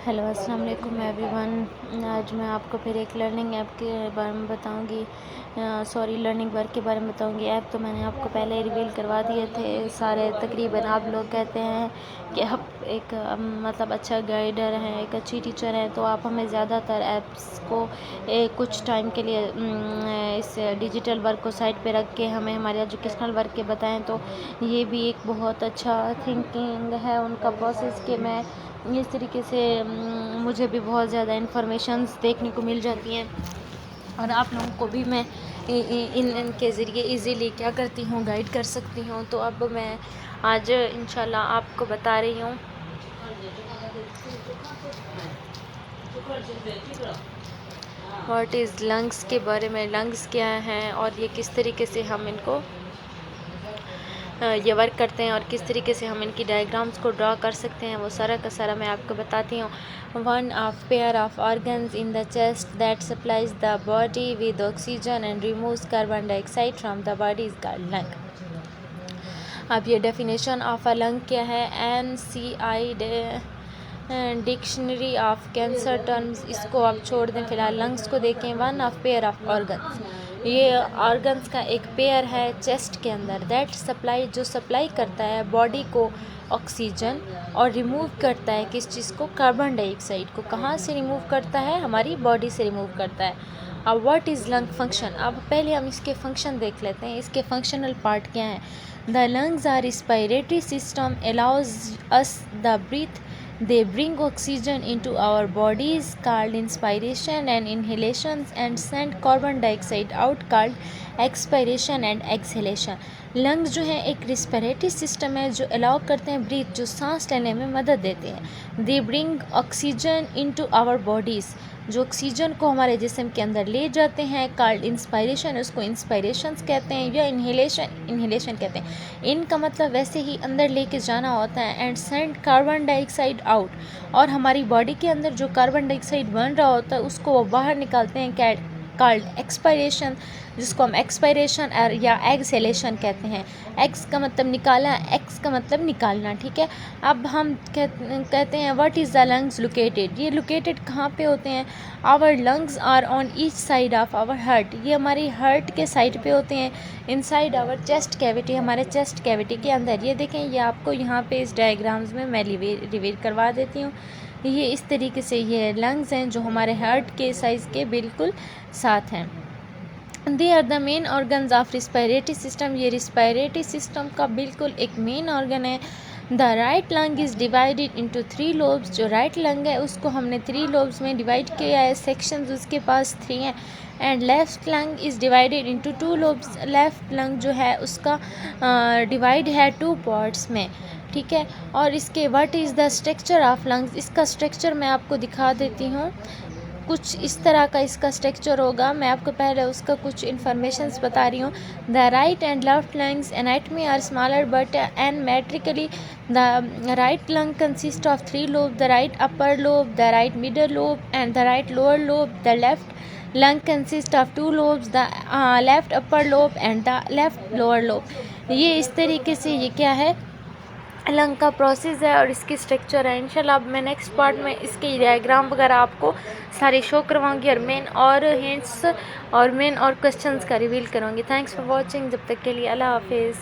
Hello अस्सलाम वालेकुम everyone. आज मैं आपको फिर एक लर्निंग ऐप के बारे में बताऊंगी, लर्निंग वर्क के बारे में बताऊंगी। ऐप तो मैंने आपको पहले ही रिवील करवा दिए थे सारे तकरीबन। आप लोग कहते हैं कि आप एक मतलब अच्छा गाइडर हैं, एक अच्छी टीचर हैं, तो आप हमें ज़्यादातर ऐप्स को कुछ टाइम के लिए इस डिजिटल वर्क को साइड पे रख के हमें हमारे एजुकेशनल वर्क के बताएं। तो ये भी एक बहुत अच्छा थिंकिंग है उनका प्रोसेस कि मैं इस तरीके से मुझे भी बहुत ज़्यादा इन्फॉर्मेशंस देखने को मिल जाती हैं और आप लोगों को भी मैं इनके ज़रिए इजीली क्या करती हूँ, गाइड कर सकती हूँ। तो अब मैं आज इंशाल्लाह आपको बता रही हूँ व्हाट इज़ लंग्स के बारे में। लंग्स क्या हैं और ये किस तरीके से हम इनको ये वर्क करते हैं और किस तरीके से हम इनकी डायग्राम्स को ड्रा कर सकते हैं, वो सारा का सारा मैं आपको बताती हूँ। One of pair of organs in the chest that supplies the body with oxygen and removes carbon dioxide from the body is called lung. अब ये डेफिनेशन ऑफ अ लंग क्या है? NCI dictionary of cancer terms, इसको आप छोड़ दें फिलहाल, lungs को देखें। One of pair of organs, ये ऑर्गन्स का एक पेयर है चेस्ट के अंदर। दैट सप्लाई, जो सप्लाई करता है बॉडी को ऑक्सीजन और रिमूव करता है किस चीज़ को? कार्बन डाइऑक्साइड को। कहाँ से रिमूव करता है? हमारी बॉडी से रिमूव करता है। अब व्हाट इज़ लंग फंक्शन? अब पहले हम इसके फंक्शन देख लेते हैं, इसके फंक्शनल पार्ट क्या हैं। The lungs are respiratory system, allows us the breathe, they bring oxygen into our bodies called inspiration and inhalations and send carbon dioxide out called expiration and exhalation। Lungs जो है एक respiratory system है जो allow करते हैं breathe, जो सांस लेने में मदद देते हैं। They bring oxygen into our bodies, जो ऑक्सीजन को हमारे जिस्म के अंदर ले जाते हैं। कॉल्ड इंस्पायरेशन, उसको इंस्पायरेशंस कहते हैं, या इन्हेलेशन कहते हैं। इनका मतलब वैसे ही अंदर लेके जाना होता है। And send carbon dioxide out, और हमारी बॉडी के अंदर जो कार्बन डाइऑक्साइड बन रहा होता है उसको वो बाहर निकालते हैं, कॉल्ड एक्सपायरेशन, जिसको हम एक्सपायरेशन या एक्सहेलेशन कहते हैं। एक्स का मतलब निकाला, एक्स का मतलब निकालना, ठीक है। अब हम कहते हैं what is the lungs located, ये लोकेटेड कहाँ पे होते हैं? Our lungs are on each side of our heart, ये हमारी हार्ट के साइड पे होते हैं। इनसाइड आवर चेस्ट कैविटी, हमारे चेस्ट कैविटी के अंदर। ये देखें, ये आपको यहाँ पे इस डायग्राम्स में मैं रिवील करवा देती हूँ। ये इस तरीके से ये लंग्स हैं जो हमारे हार्ट के साइज़ के बिल्कुल साथ हैं। They are the main organs of respiratory system, ये रिस्पायरेटरी सिस्टम का बिल्कुल एक मेन ऑर्गन है। The right lung is divided into 3 lobes, जो राइट लंग है उसको हमने 3 लोब्स में डिवाइड किया है, सेक्शंस उसके पास 3 हैं। And left lung is divided into 2 lobes, left lung जो है उसका डिवाइड है 2 पार्ट्स में, ठीक है। और इसके what is the structure of lungs, इसका स्ट्रक्चर मैं आपको दिखा देती हूँ। कुछ इस तरह का इसका स्ट्रक्चर होगा। मैं आपको पहले उसका कुछ इन्फॉर्मेशंस बता रही हूँ। The right and left lungs anatomy are smaller but and metrically the right lung consist of 3 lobe, the right upper lobe, the right middle lobe and the right lower lobe. The left lung consist of 2 lobes, the left upper lobe and the left lower lobe. ये इस तरीके से ये क्या है, lung का process है और इसकी स्ट्रक्चर है। इंशाल्लाह अब मैं नेक्स्ट पार्ट में इसकी डायग्राम वगैरह आपको सारे शो करवाऊंगी और मेन और क्वेश्चंस का रिवील करूंगी। थैंक्स फॉर वॉचिंग, जब तक के लिए अल्लाह हाफिज़।